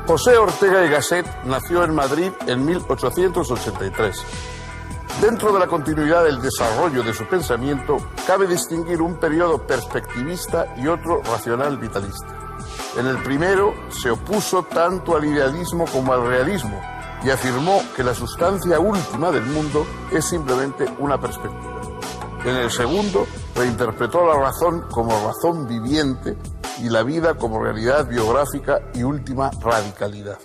José Ortega y Gasset nació en Madrid en 1883. Dentro de la continuidad del desarrollo de su pensamiento, cabe distinguir un periodo perspectivista y otro racional vitalista. En el primero se opuso tanto al idealismo como al realismo y afirmó que la sustancia última del mundo es simplemente una perspectiva. En el segundo, reinterpretó la razón como razón viviente y la vida como realidad biográfica y última radicalidad.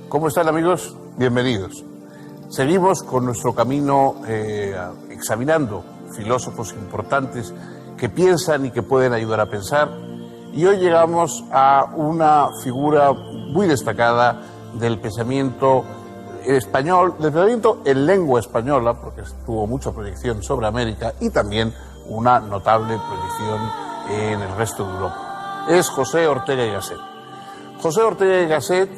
¿Cómo están, amigos? Bienvenidos. Seguimos con nuestro camino examinando filósofos importantes que piensan y que pueden ayudar a pensar. Y hoy llegamos a una figura muy destacada del pensamiento español, del pensamiento en lengua española, porque tuvo mucha proyección sobre América y también una notable proyección en el resto de Europa. Es José Ortega y Gasset. José Ortega y Gasset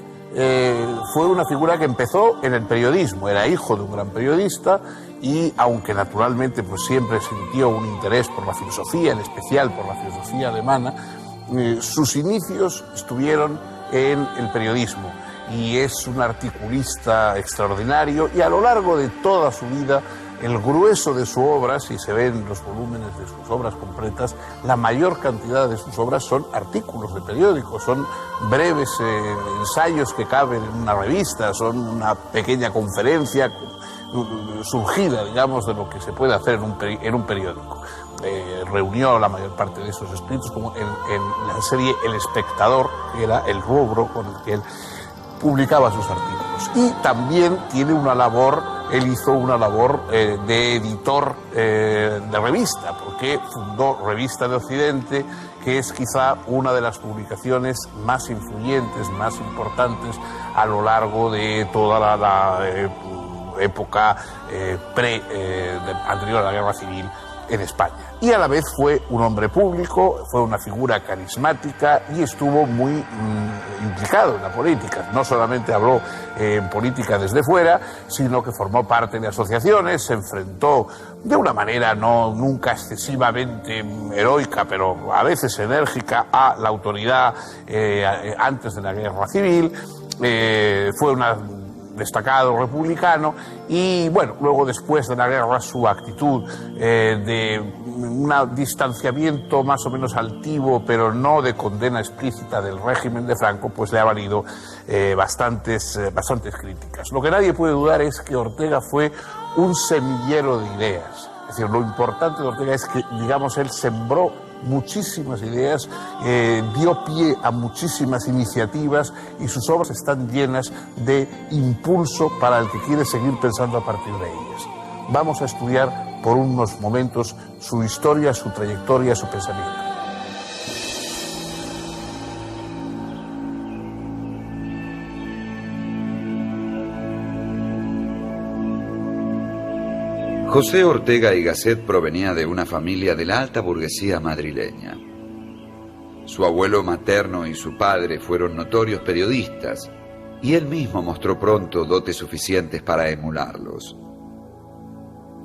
fue una figura que empezó en el periodismo, era hijo de un gran periodista y aunque naturalmente pues siempre sintió un interés por la filosofía, en especial por la filosofía alemana, sus inicios estuvieron en el periodismo y es un articulista extraordinario y a lo largo de toda su vida el grueso de su obra, si se ven los volúmenes de sus obras completas, la mayor cantidad de sus obras son artículos de periódicos, son breves ensayos que caben en una revista, son una pequeña conferencia surgida, digamos, de lo que se puede hacer en un periódico. Reunió la mayor parte de esos escritos como en la serie El Espectador, que era el rubro con el que él publicaba sus artículos. Y también tiene una labor. Él hizo una labor de editor de revista, porque fundó Revista de Occidente, que es quizá una de las publicaciones más influyentes, más importantes a lo largo de toda la época anterior a la Guerra Civil en España. Y a la vez fue un hombre público, fue una figura carismática y estuvo muy implicado en la política. No solamente habló en política desde fuera, sino que formó parte de asociaciones, se enfrentó de una manera nunca excesivamente heroica, pero a veces enérgica, a la autoridad antes de la Guerra Civil. Fue un destacado republicano y bueno, luego después de la guerra su actitud de un distanciamiento más o menos altivo pero no de condena explícita del régimen de Franco pues le ha valido bastantes críticas. Lo que nadie puede dudar es que Ortega fue un semillero de ideas, es decir, lo importante de Ortega es que, digamos, él sembró muchísimas ideas, dio pie a muchísimas iniciativas y sus obras están llenas de impulso para el que quiere seguir pensando a partir de ellas. Vamos a estudiar por unos momentos su historia, su trayectoria, su pensamiento. José Ortega y Gasset provenía de una familia de la alta burguesía madrileña. Su abuelo materno y su padre fueron notorios periodistas y él mismo mostró pronto dotes suficientes para emularlos.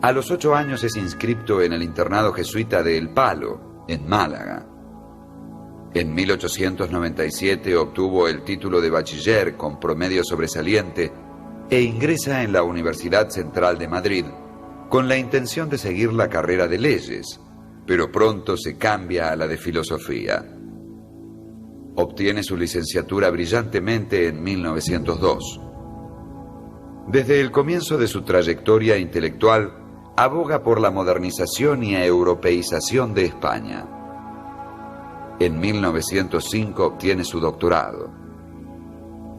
A los 8 años es inscripto en el internado jesuita de El Palo, en Málaga. En 1897 obtuvo el título de bachiller con promedio sobresaliente e ingresa en la Universidad Central de Madrid, con la intención de seguir la carrera de leyes, pero pronto se cambia a la de filosofía. Obtiene su licenciatura brillantemente en 1902. Desde el comienzo de su trayectoria intelectual, aboga por la modernización y europeización de España. En 1905 obtiene su doctorado.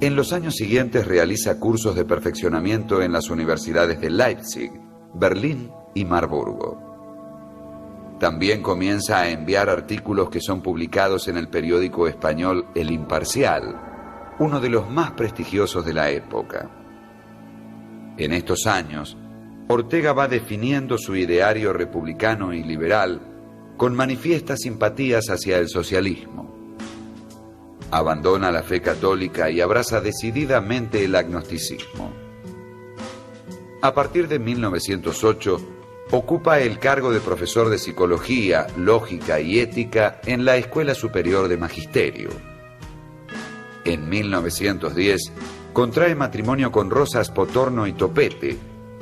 En los años siguientes realiza cursos de perfeccionamiento en las universidades de Leipzig, Berlín y Marburgo. También comienza a enviar artículos que son publicados en el periódico español El Imparcial, uno de los más prestigiosos de la época. En estos años, Ortega va definiendo su ideario republicano y liberal con manifiestas simpatías hacia el socialismo. Abandona la fe católica y abraza decididamente el agnosticismo. A partir de 1908, ocupa el cargo de profesor de Psicología, Lógica y Ética en la Escuela Superior de Magisterio. En 1910, contrae matrimonio con Rosa Spotorno y Topete,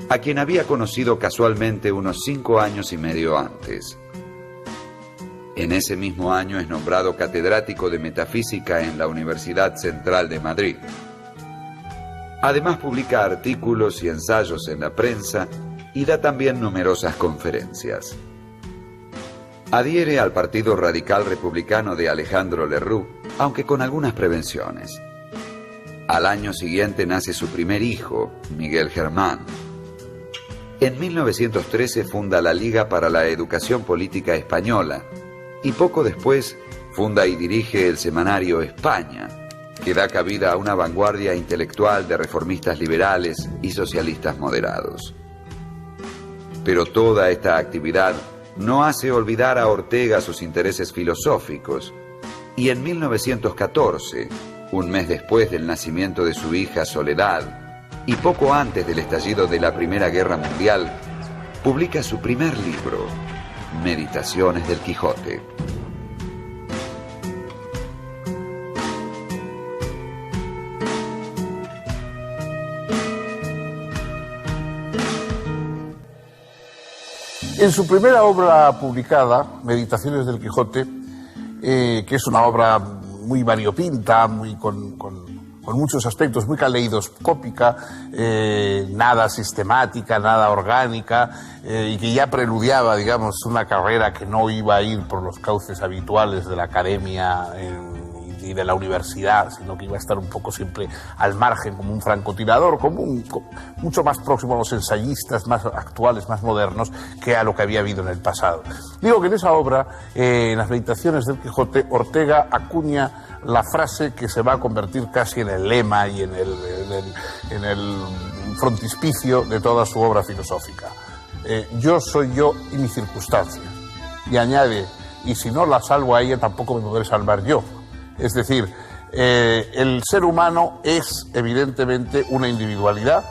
a quien había conocido casualmente unos 5 años y medio antes. En ese mismo año es nombrado catedrático de Metafísica en la Universidad Central de Madrid. Además publica artículos y ensayos en la prensa y da también numerosas conferencias. Adhiere al Partido Radical Republicano de Alejandro Lerroux, aunque con algunas prevenciones. Al año siguiente nace su primer hijo, Miguel Germán. En 1913 funda la Liga para la Educación Política Española y poco después funda y dirige el semanario España, que da cabida a una vanguardia intelectual de reformistas liberales y socialistas moderados. Pero toda esta actividad no hace olvidar a Ortega sus intereses filosóficos, y en 1914, un mes después del nacimiento de su hija Soledad, y poco antes del estallido de la Primera Guerra Mundial, publica su primer libro, Meditaciones del Quijote. En su primera obra publicada, Meditaciones del Quijote, que es una obra muy variopinta, con muchos aspectos, muy caleidoscópica, nada sistemática, nada orgánica, y que ya preludiaba, digamos, una carrera que no iba a ir por los cauces habituales de la academia y de la universidad, sino que iba a estar un poco siempre al margen, como un francotirador, mucho más próximo a los ensayistas más actuales, más modernos, que a lo que había habido en el pasado. Digo que en esa obra, en las Meditaciones del Quijote, Ortega acuña la frase que se va a convertir casi en el lema y en el frontispicio de toda su obra filosófica. Yo soy yo y mi circunstancia. Y añade, y si no la salvo a ella, tampoco me podré salvar yo. Es decir, el ser humano es evidentemente una individualidad.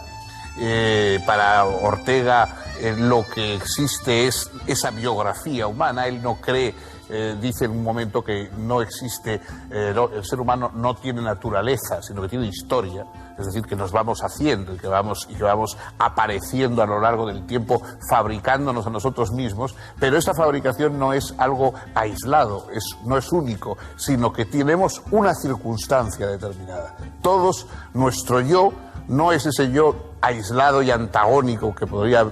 Para Ortega lo que existe es esa biografía humana. Él no cree, dice en un momento que no existe, el ser humano no tiene naturaleza, sino que tiene historia. Es decir, que nos vamos haciendo y que vamos apareciendo a lo largo del tiempo, fabricándonos a nosotros mismos, pero esa fabricación no es algo aislado, no es único, sino que tenemos una circunstancia determinada. Todos, nuestro yo no es ese yo aislado y antagónico que podría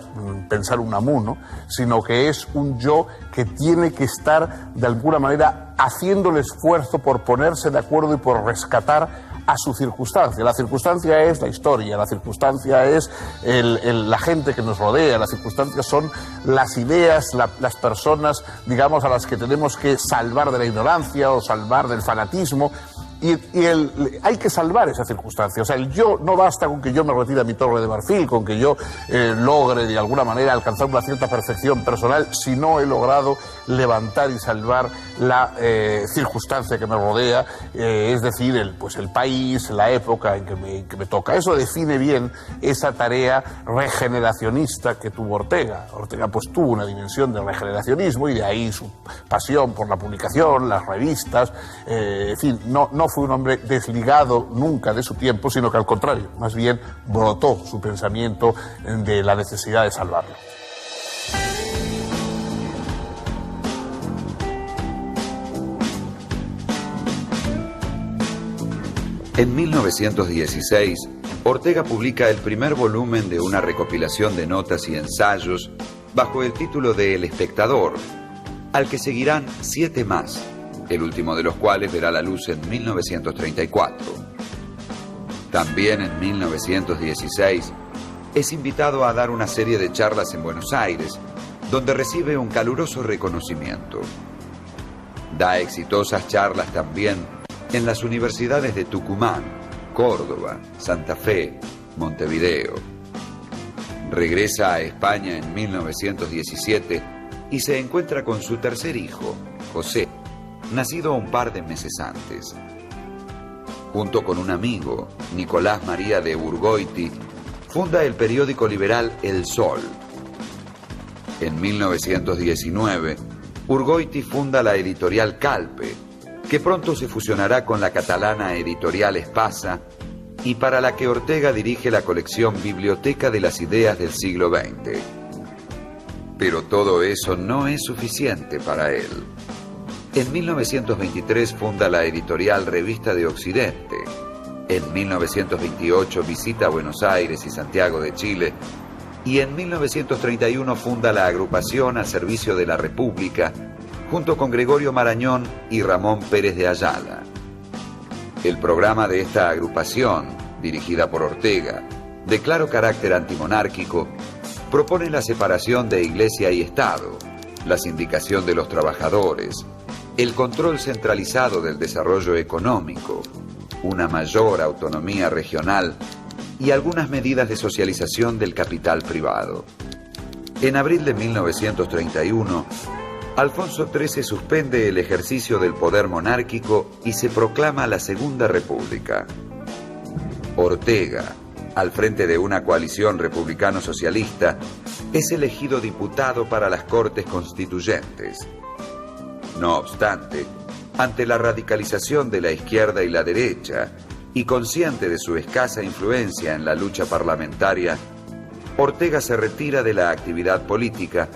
pensar Unamuno, sino que es un yo que tiene que estar de alguna manera haciendo el esfuerzo por ponerse de acuerdo y por rescatar a su circunstancia. La circunstancia es la historia, la circunstancia es la gente que nos rodea, las circunstancias son las ideas, las personas, digamos, a las que tenemos que salvar de la ignorancia o salvar del fanatismo. Y hay que salvar esa circunstancia. O sea, el yo no basta con que yo me retire a mi torre de marfil, con que yo logre de alguna manera alcanzar una cierta perfección personal, si no he logrado levantar y salvar la circunstancia que me rodea, es decir, el país, la época en que me toca. Eso define bien esa tarea regeneracionista que tuvo Ortega. Ortega pues tuvo una dimensión de regeneracionismo y de ahí su pasión por la publicación, las revistas, en fin, no fue un hombre desligado nunca de su tiempo, sino que al contrario, más bien brotó su pensamiento de la necesidad de salvarlo. En 1916, Ortega publica el primer volumen de una recopilación de notas y ensayos bajo el título de El Espectador, al que seguirán 7 más, el último de los cuales verá la luz en 1934. También en 1916 es invitado a dar una serie de charlas en Buenos Aires, donde recibe un caluroso reconocimiento. Da exitosas charlas también en las universidades de Tucumán, Córdoba, Santa Fe, Montevideo. Regresa a España en 1917 y se encuentra con su tercer hijo, José, nacido un par de meses antes. Junto con un amigo, Nicolás María de Urgoiti, funda el periódico liberal El Sol. En 1919, Urgoiti funda la editorial Calpe, que pronto se fusionará con la catalana editorial Espasa y para la que Ortega dirige la colección Biblioteca de las Ideas del siglo XX. Pero todo eso no es suficiente para él. En 1923 funda la editorial Revista de Occidente. En 1928 visita Buenos Aires y Santiago de Chile. Y en 1931 funda la agrupación Al Servicio de la República, junto con Gregorio Marañón y Ramón Pérez de Ayala. El programa de esta agrupación, dirigida por Ortega, de claro carácter antimonárquico, propone la separación de Iglesia y Estado, la sindicación de los trabajadores, el control centralizado del desarrollo económico, una mayor autonomía regional y algunas medidas de socialización del capital privado. En abril de 1931, Alfonso XIII suspende el ejercicio del poder monárquico y se proclama la Segunda República. Ortega, al frente de una coalición republicano-socialista, es elegido diputado para las Cortes Constituyentes. No obstante, ante la radicalización de la izquierda y la derecha, y consciente de su escasa influencia en la lucha parlamentaria, Ortega se retira de la actividad política,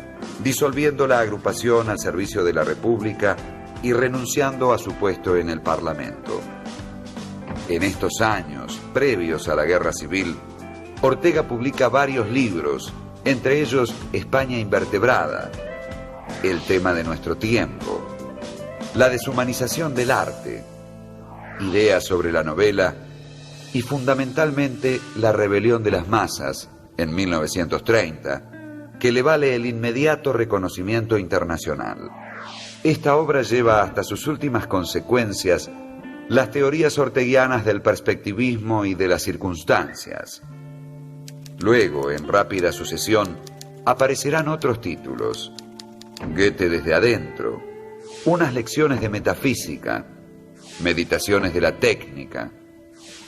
disolviendo la agrupación Al Servicio de la República y renunciando a su puesto en el Parlamento. En estos años, previos a la Guerra Civil, Ortega publica varios libros, entre ellos España invertebrada, El tema de nuestro tiempo, La deshumanización del arte, Ideas sobre la novela y fundamentalmente La rebelión de las masas, en 1930, que le vale el inmediato reconocimiento internacional. Esta obra lleva hasta sus últimas consecuencias las teorías orteguianas del perspectivismo y de las circunstancias. Luego, en rápida sucesión, aparecerán otros títulos: Goethe desde adentro, Unas lecciones de metafísica, Meditaciones de la técnica,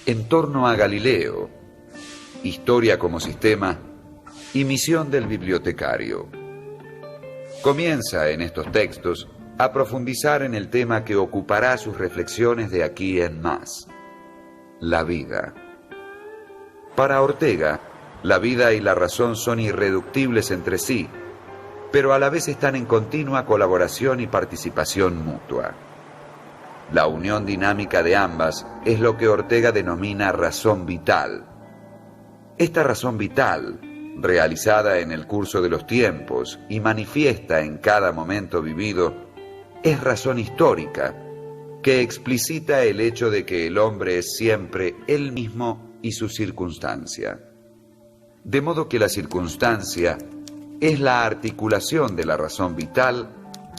En torno a Galileo, Historia como sistema y Misión del bibliotecario. Comienza en estos textos a profundizar en el tema que ocupará sus reflexiones de aquí en más: la vida. Para Ortega, la vida y la razón son irreductibles entre sí, pero a la vez están en continua colaboración y participación mutua. La unión dinámica de ambas es lo que Ortega denomina razón vital. Esta razón vital, realizada en el curso de los tiempos y manifiesta en cada momento vivido, es razón histórica, que explicita el hecho de que el hombre es siempre él mismo y su circunstancia. De modo que la circunstancia es la articulación de la razón vital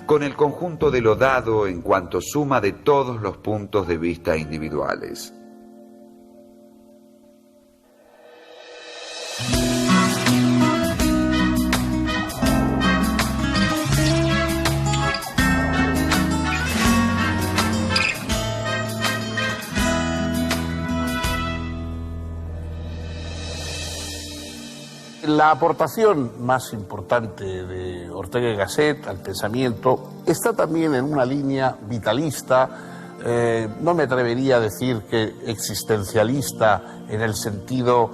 con el conjunto de lo dado en cuanto suma de todos los puntos de vista individuales. La aportación más importante de Ortega y Gasset al pensamiento está también en una línea vitalista, no me atrevería a decir que existencialista en el sentido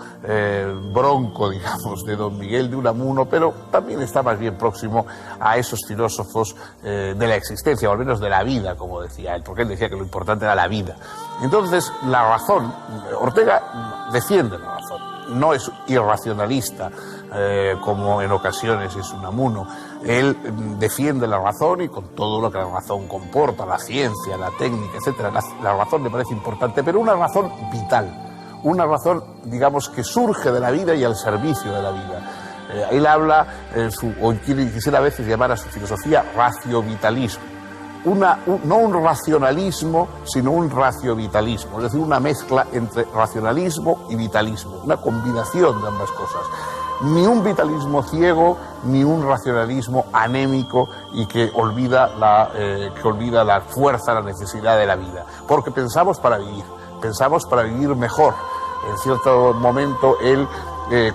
bronco, digamos, de don Miguel de Unamuno, pero también está más bien próximo a esos filósofos de la existencia, o al menos de la vida, como decía él, porque él decía que lo importante era la vida. Entonces, la razón, Ortega defiende la razón. No es irracionalista, como en ocasiones es Unamuno. Él defiende la razón y con todo lo que la razón comporta, la ciencia, la técnica, etc. La razón le parece importante, pero una razón vital, una razón, digamos, que surge de la vida y al servicio de la vida. Él habla, quisiera a veces llamar a su filosofía racio-vitalismo. No un racionalismo, sino un racio-vitalismo, es decir, una mezcla entre racionalismo y vitalismo, una combinación de ambas cosas. Ni un vitalismo ciego, ni un racionalismo anémico y que olvida la fuerza, la necesidad de la vida. Porque pensamos para vivir, pensamos para vivir mejor. En cierto momento él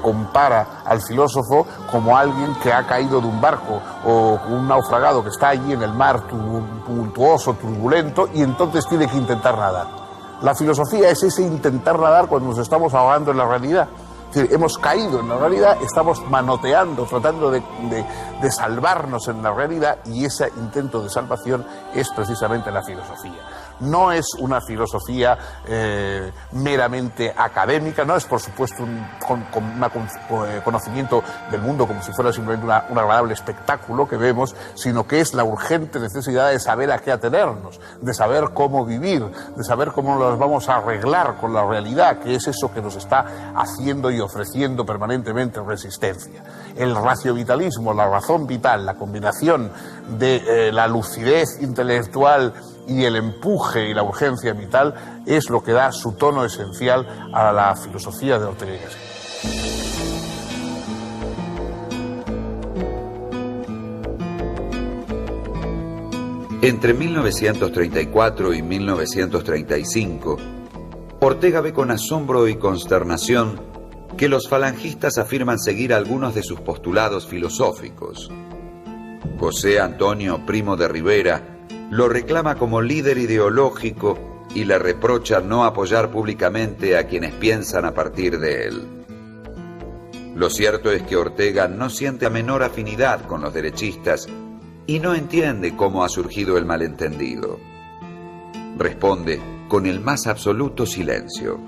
compara al filósofo como alguien que ha caído de un barco o un naufragado que está allí en el mar tumultuoso, turbulento, y entonces tiene que intentar nadar. La filosofía es ese intentar nadar cuando nos estamos ahogando en la realidad. Es decir, hemos caído en la realidad, estamos manoteando, tratando de salvarnos en la realidad, y ese intento de salvación es precisamente la filosofía. No es una filosofía meramente académica, no es por supuesto un conocimiento del mundo como si fuera simplemente un agradable espectáculo que vemos, sino que es la urgente necesidad de saber a qué atenernos, de saber cómo vivir, de saber cómo nos vamos a arreglar con la realidad, que es eso que nos está haciendo y ofreciendo permanentemente resistencia. El raciovitalismo, la razón vital, la combinación de la lucidez intelectual y el empuje y la urgencia vital es lo que da su tono esencial a la filosofía de Ortega y Gasset. Entre 1934 y 1935, Ortega ve con asombro y consternación que los falangistas afirman seguir algunos de sus postulados filosóficos. José Antonio Primo de Rivera lo reclama como líder ideológico y le reprocha no apoyar públicamente a quienes piensan a partir de él. Lo cierto es que Ortega no siente la menor afinidad con los derechistas y no entiende cómo ha surgido el malentendido. Responde con el más absoluto silencio.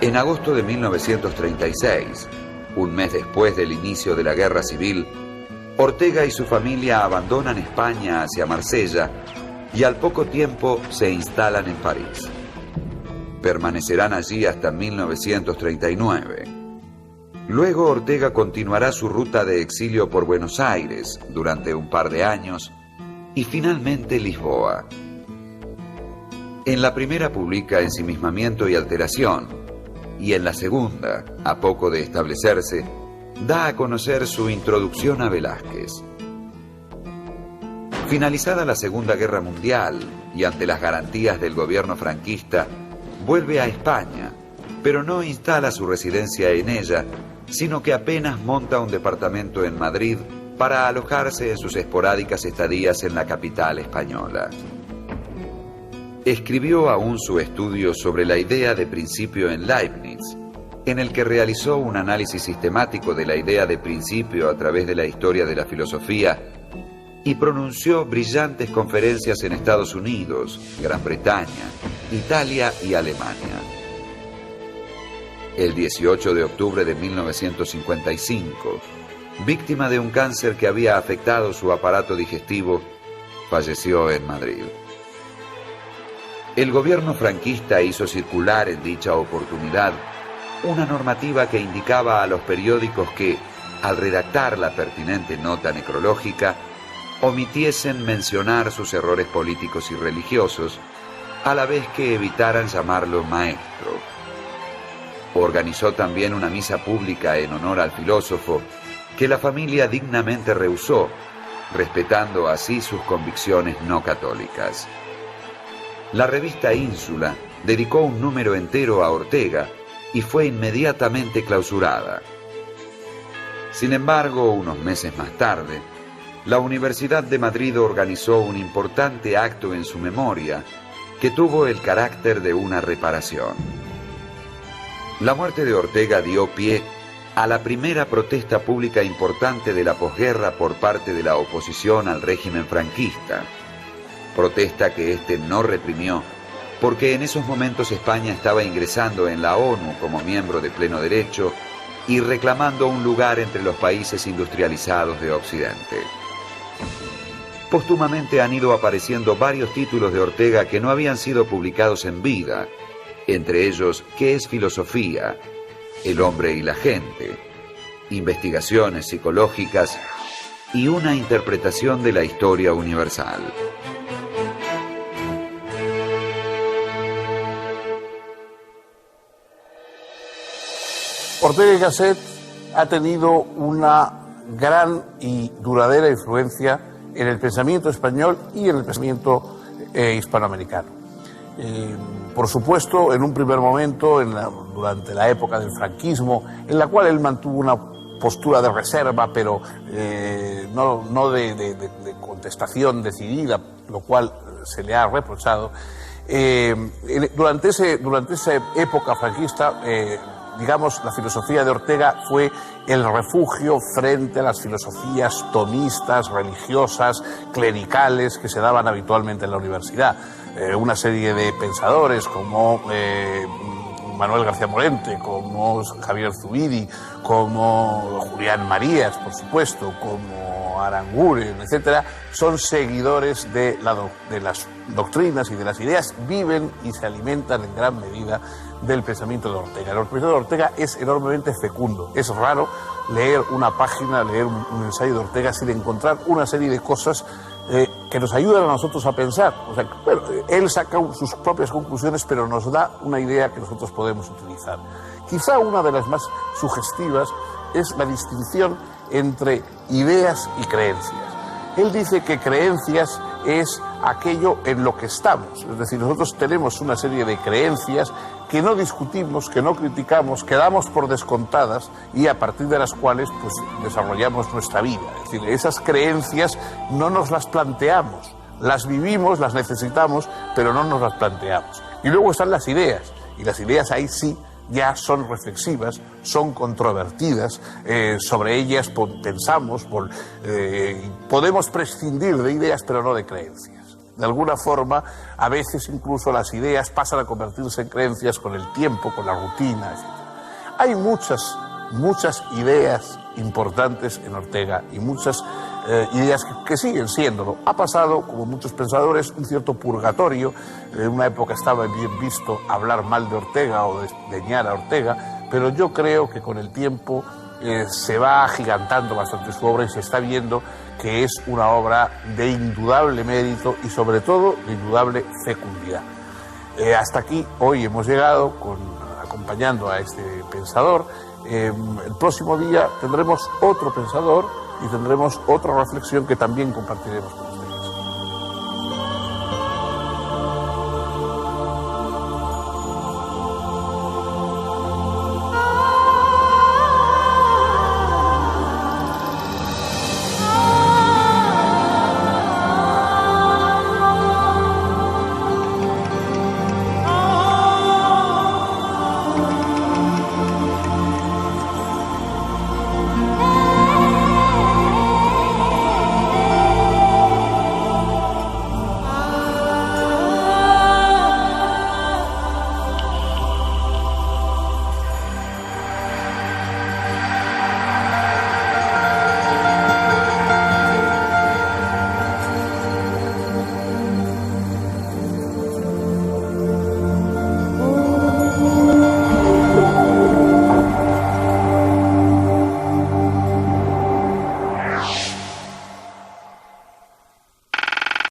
En agosto de 1936, un mes después del inicio de la Guerra Civil, Ortega y su familia abandonan España hacia Marsella y al poco tiempo se instalan en París. Permanecerán allí hasta 1939. Luego Ortega continuará su ruta de exilio por Buenos Aires durante un par de años y finalmente Lisboa. En la primera publica Ensimismamiento y alteración, y en la segunda, a poco de establecerse, da a conocer su introducción a Velázquez. Finalizada la Segunda Guerra Mundial y ante las garantías del gobierno franquista, vuelve a España, pero no instala su residencia en ella, sino que apenas monta un departamento en Madrid para alojarse en sus esporádicas estadías en la capital española. Escribió aún su estudio sobre la idea de principio en Leibniz, en el que realizó un análisis sistemático de la idea de principio a través de la historia de la filosofía y pronunció brillantes conferencias en Estados Unidos, Gran Bretaña, Italia y Alemania. El 18 de octubre de 1955, víctima de un cáncer que había afectado su aparato digestivo, falleció en Madrid. El gobierno franquista hizo circular en dicha oportunidad una normativa que indicaba a los periódicos que, al redactar la pertinente nota necrológica, omitiesen mencionar sus errores políticos y religiosos, a la vez que evitaran llamarlo maestro. Organizó también una misa pública en honor al filósofo, que la familia dignamente rehusó, respetando así sus convicciones no católicas. La revista Ínsula dedicó un número entero a Ortega y fue inmediatamente clausurada. Sin embargo, unos meses más tarde, la Universidad de Madrid organizó un importante acto en su memoria que tuvo el carácter de una reparación. La muerte de Ortega dio pie a la primera protesta pública importante de la posguerra por parte de la oposición al régimen franquista, protesta que éste no reprimió, porque en esos momentos España estaba ingresando en la ONU como miembro de pleno derecho y reclamando un lugar entre los países industrializados de Occidente. Póstumamente han ido apareciendo varios títulos de Ortega que no habían sido publicados en vida, entre ellos ¿Qué es filosofía?, El hombre y la gente, Investigaciones psicológicas y una interpretación de la historia universal. Ortega y Gasset ha tenido una gran y duradera influencia en el pensamiento español y en el pensamiento hispanoamericano. Por supuesto, en un primer momento, durante la época del franquismo, en la cual él mantuvo una postura de reserva, pero no de contestación decidida, lo cual se le ha reprochado. Durante esa época franquista, digamos, la filosofía de Ortega fue el refugio frente a las filosofías tomistas, religiosas, clericales que se daban habitualmente en la universidad. Una serie de pensadores como Manuel García Morente, como Javier Zubiri, como Julián Marías, por supuesto, como Aranguren, etcétera, son seguidores de las doctrinas y de las ideas, viven y se alimentan en gran medida del pensamiento de Ortega. El pensamiento de Ortega es enormemente fecundo. Es raro leer una página, leer un ensayo de Ortega sin encontrar una serie de cosas que nos ayudan a nosotros a pensar. O sea, bueno, él saca sus propias conclusiones, pero nos da una idea que nosotros podemos utilizar. Quizá una de las más sugestivas es la distinción entre ideas y creencias. Él dice que creencias es aquello en lo que estamos. Es decir, nosotros tenemos una serie de creencias que no discutimos, que no criticamos, que damos por descontadas y a partir de las cuales pues, desarrollamos nuestra vida. Es decir, esas creencias no nos las planteamos, las vivimos, las necesitamos, pero no nos las planteamos. Y luego están las ideas, y las ideas ahí sí ya son reflexivas, son controvertidas, sobre ellas pensamos, podemos prescindir de ideas, pero no de creencias. De alguna forma, a veces incluso las ideas pasan a convertirse en creencias con el tiempo, con la rutina, etc. Hay muchas ideas importantes en Ortega y muchas ideas que siguen siéndolo. Ha pasado, como muchos pensadores, un cierto purgatorio. En una época estaba bien visto hablar mal de Ortega o desdeñar a Ortega, pero yo creo que con el tiempo se va agigantando bastante su obra y se está viendo que es una obra de indudable mérito y sobre todo de indudable fecundidad. Hasta aquí hoy hemos llegado acompañando a este pensador. El próximo día tendremos otro pensador y tendremos otra reflexión que también compartiremos.